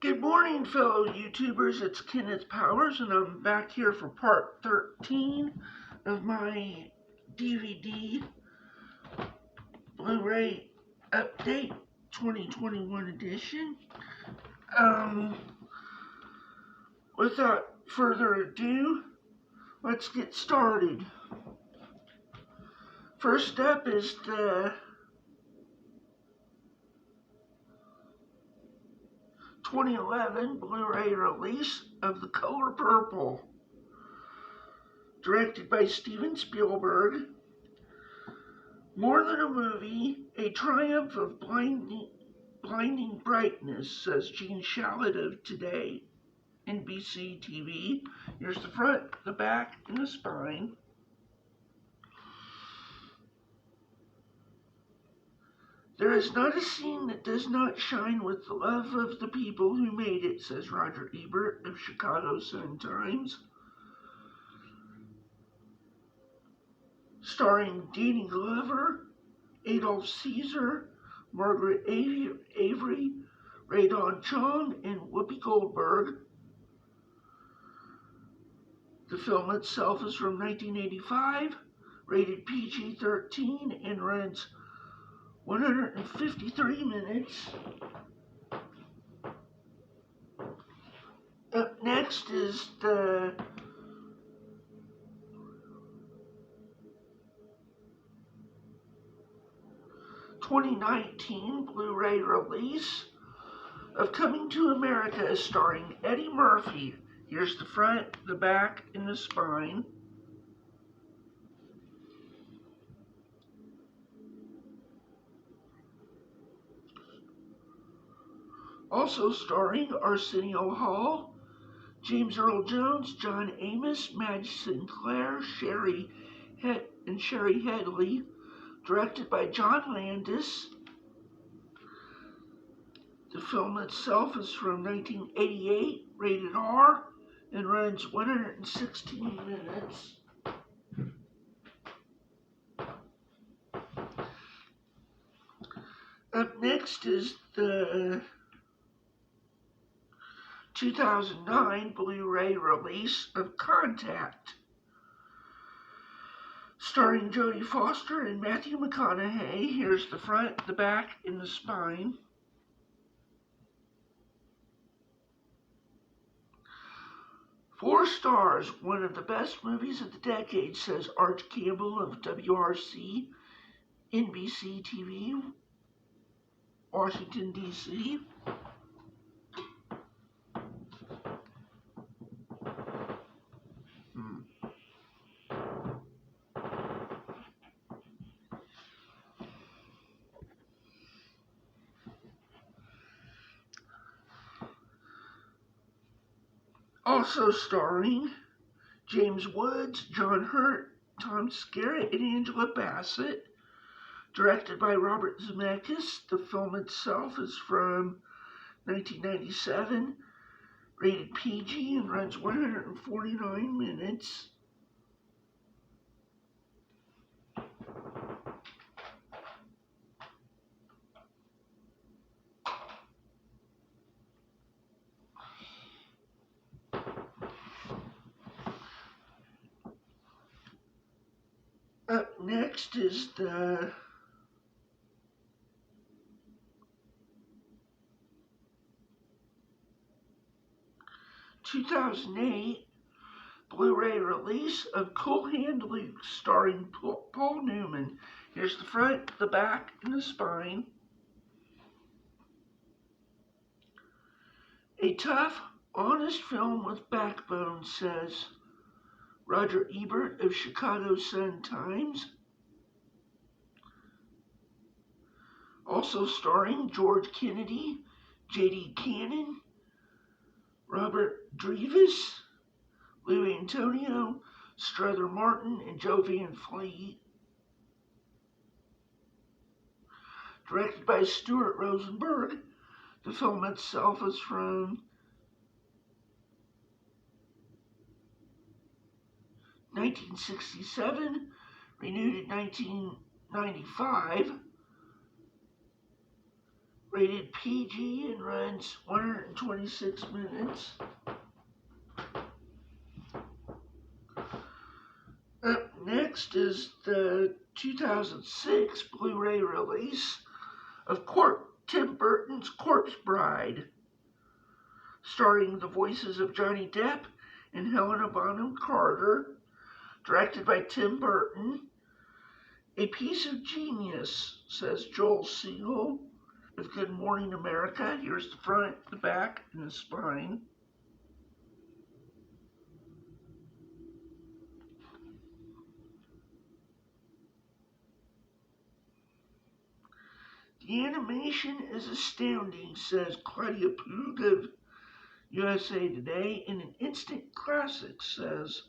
Good morning, fellow YouTubers. It's Kenneth Powers, and I'm back here for part 13 of my DVD Blu Ray Update 2021 edition. Without further ado, let's get started. First up is the 2011 Blu-ray release of The Color Purple, directed by Steven Spielberg. More than a movie, a triumph of blinding brightness, says Gene Shalit of Today, NBC TV. Here's the front, the back, and the spine. There is not a scene that does not shine with the love of the people who made it, says Roger Ebert of Chicago Sun-Times. Starring Danny Glover, Adolph Caesar, Margaret Avery, Ray Don Chong, and Whoopi Goldberg. The film itself is from 1985, rated PG-13, and runs 153 minutes. Up next is the '19 Blu-ray release of Coming to America, starring Eddie Murphy. Here's the front, the back, and the spine. Also starring Arsenio Hall, James Earl Jones, John Amos, Madge Sinclair, Sherry Headley, directed by John Landis. The film itself is from 1988, rated R, and runs 116 minutes. Up next is the 2009 Blu-ray release of Contact, starring Jodie Foster and Matthew McConaughey. Here's the front, the back, and the spine. Four stars, one of the best movies of the decade, says Arch Campbell of WRC, NBC TV, Washington, D.C. Also starring James Woods, John Hurt, Tom Skerritt, and Angela Bassett. Directed by Robert Zemeckis. The film itself is from 1997, rated PG, and runs 149 minutes. Up next is the 2008 Blu-ray release of Cool Hand Luke, starring Paul Newman. Here's the front, the back, and the spine. A tough, honest film with backbone, says Roger Ebert of Chicago Sun-Times. Also starring George Kennedy, J.D. Cannon, Robert Dreyfuss, Lou Antonio, Strother Martin, and Joe Van Fleet. Directed by Stuart Rosenberg. The film itself is from 1967, renewed in 1995, rated PG and runs 126 minutes. Up next is the 2006 Blu Ray release of Tim Burton's Corpse Bride, starring the voices of Johnny Depp and Helena Bonham Carter, directed by Tim Burton. A piece of genius, says Joel Siegel of Good Morning America. Here's the front, the back, and the spine. The animation is astounding, says Claudia Poog of USA Today, and an instant classic, says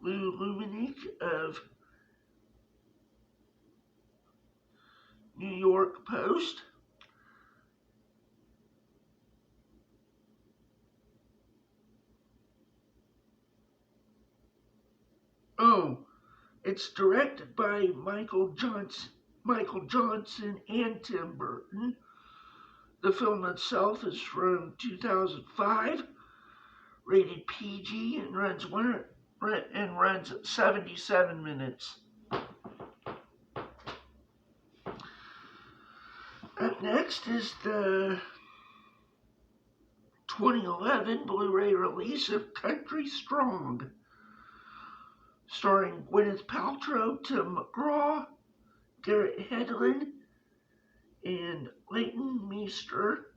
Lou Luminick of New York Post. Oh, it's directed by Michael Johnson and Tim Burton. The film itself is from 2005, rated PG, and runs 77 minutes. Up next is the 2011 Blu Ray release of Country Strong, starring Gwyneth Paltrow, Tim McGraw, Garrett Hedlund, and Leighton Meester.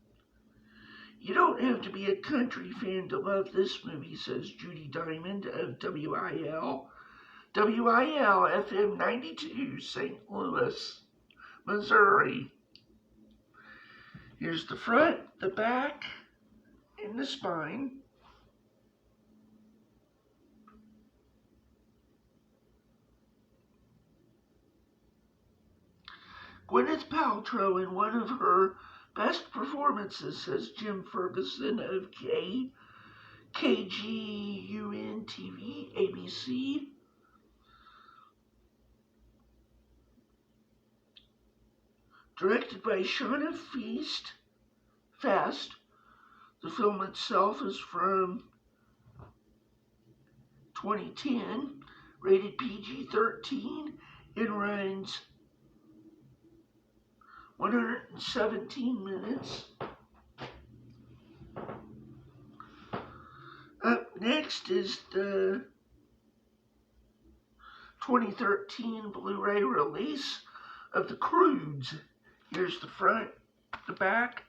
You don't have to be a country fan to love this movie, says Judy Diamond of WIL FM 92, St. Louis, Missouri. Here's the front, the back, and the spine. Gwyneth Paltrow in one of her best performances, says Jim Ferguson of KGUN TV, ABC. Directed by Shauna Fast. The film itself is from 2010, rated PG-13, and runs 117 minutes. Up next is the 2013 Blu Ray release of the Croods. Here's the front, the back,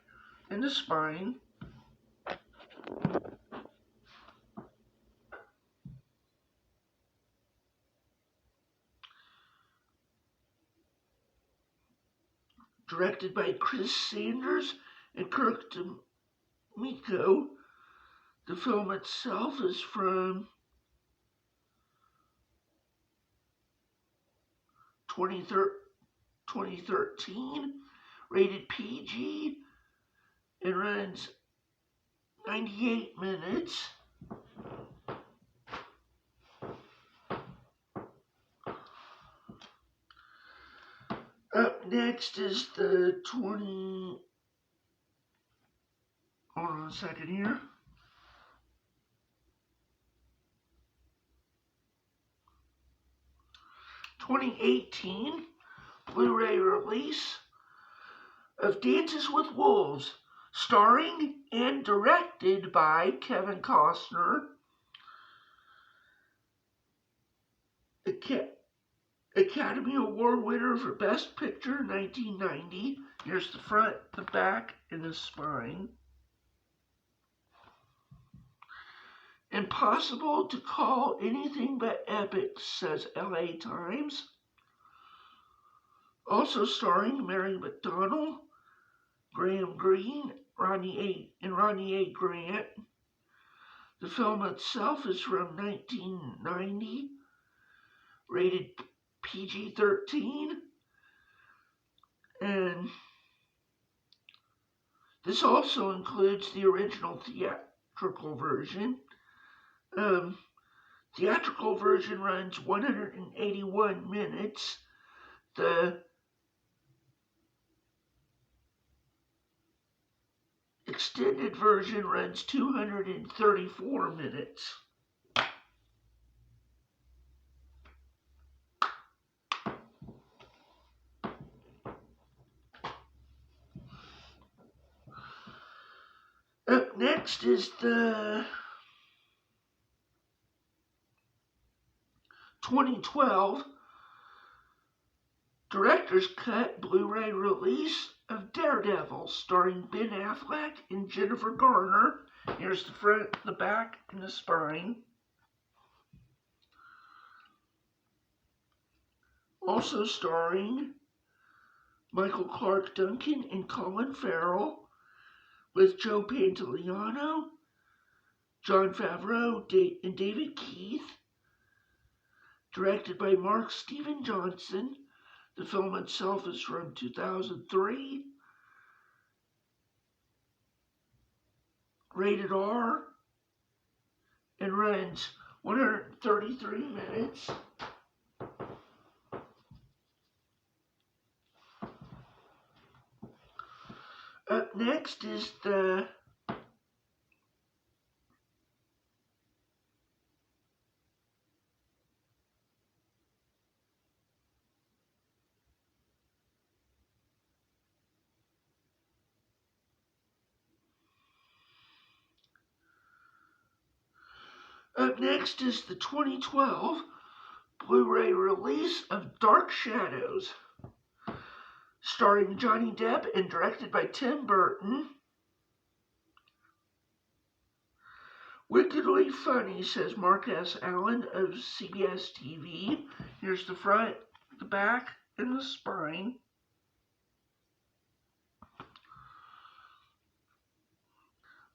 and the spine. Directed by Chris Sanders and Kirk D'Amico. The film itself is from 2013, rated PG, and runs 98 minutes. Up next is the hold on a second here. '18 Blu-ray release of Dances with Wolves, starring and directed by Kevin Costner. Academy Award winner for Best Picture 1990. Here's the front, the back, and the spine. Impossible to call anything but epic, says LA Times. Also starring Mary McDonnell, Graham Greene, Ronnie A. Grant. The film itself is from 1990, rated PG-13, and this also includes the original theatrical version. Theatrical version runs 181 minutes. The extended version runs 234 minutes. Up next is the 2012 Director's Cut Blu Ray release of Daredevil, starring Ben Affleck and Jennifer Garner. Here's the front, the back, and the spine. Also starring Michael Clark Duncan and Colin Farrell, with Joe Pantoliano, Jon Favreau, and David Keith. Directed by Mark Steven Johnson. The film itself is from 2003. Rated R. And runs 133 minutes. Up next is the Up next is the 2012 Blu-ray release of Dark Shadows, starring Johnny Depp and directed by Tim Burton. Wickedly funny, says Mark S. Allen of CBS TV. Here's the front, the back, and the spine.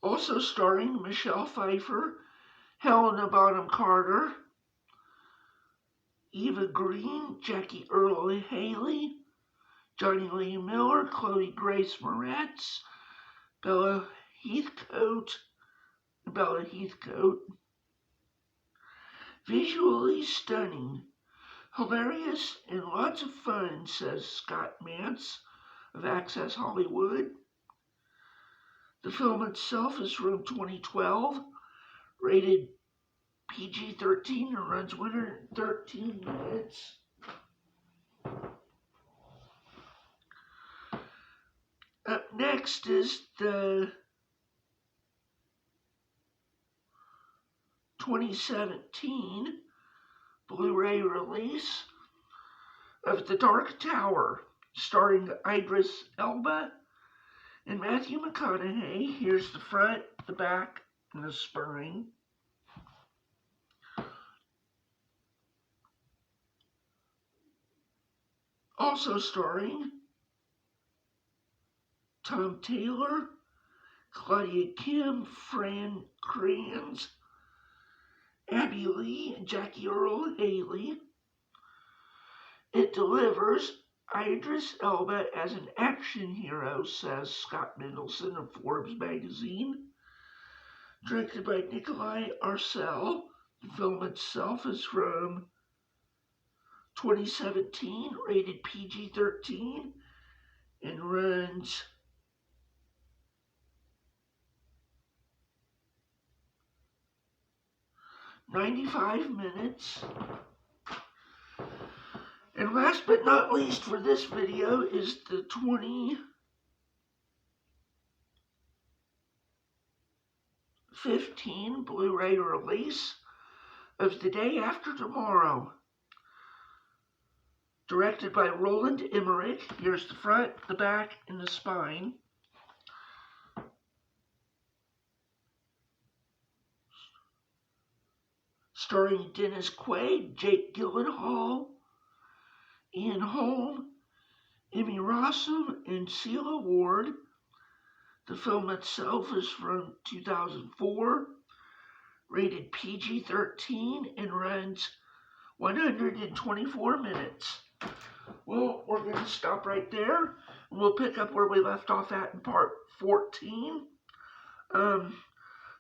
Also starring Michelle Pfeiffer, Helena Bonham Carter, Eva Green, Jackie Earle Haley, Johnny Lee Miller, Chloe Grace Moretz, Bella Heathcote. Visually stunning, hilarious, and lots of fun, says Scott Mantz of Access Hollywood. The film itself is from 2012, rated PG-13, and runs 113 minutes. Up next is the 2017 Blu-ray release of The Dark Tower, starring Idris Elba and Matthew McConaughey. Here's the front, the back, and the spine. Also starring Tom Taylor, Claudia Kim, Fran Kranz, Abby Lee, and Jackie Earle Haley. It delivers Idris Elba as an action hero, says Scott Mendelson of Forbes magazine. Directed by Nikolai Arcel. The film itself is from 2017, rated PG-13, and runs 95 minutes. And last but not least for this video is the 2015 Blu-ray release of The Day After Tomorrow, directed by Roland Emmerich. Here's the front, the back, and the spine. Starring Dennis Quaid, Jake Gyllenhaal, Ian Holm, Emmy Rossum, and Celia Ward. The film itself is from 2004, rated PG-13, and runs 124 minutes. Well, we're going to stop right there, and we'll pick up where we left off at in part 14.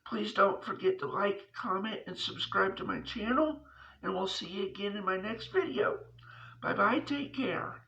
Please don't forget to like, comment, and subscribe to my channel, and we'll see you again in my next video. Bye-bye, take care.